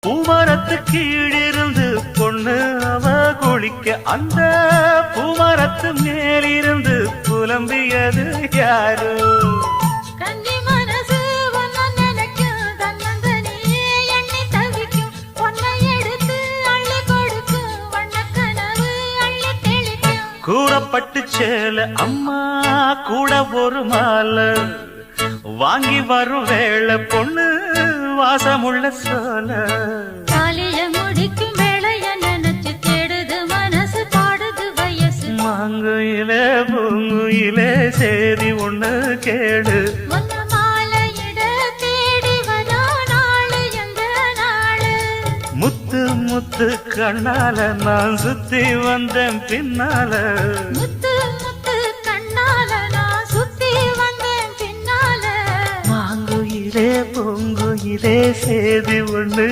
பூமரத்து கீழிருந்து பொண்ணு அவ குளிக்க அந்த பூமரத்து மேலிருந்து புலம்பியது யாரு? கன்னி மனசு ஒன்ன நினைக்கும், தன்னந்தனியே எண்ணி தவிக்கும், பொன்னை எடுத்து அள்ளி கொடுக்கும், வண்ணக்கனவு அள்ளி தெளிக்கும். கூறப்பட்டு சேல அம்மா கூட ஒரு மாலை வாங்கி வரும் வேளை பொண்ணு வாசமுள்ள சோல. தாலிய முடிக்கும் வேளைய நினைச்சு தேடுது மனசு, பாடுது வயசு. மாங்குயிலே பூங்குயிலே சேதி ஒண்ணு கேடு, ஒன்ன மாலையிட தேடி வரா நாளு எங்க நாளு. முத்து முத்து கண்ணால நான் சுத்தி வந்தேன் பின்னால. முத்து முத்து கண்ணால நான் சுத்தி வந்தேன் பின்னால. மாங்குயிலே பூங்குயிலே சேதி ஒண்ணு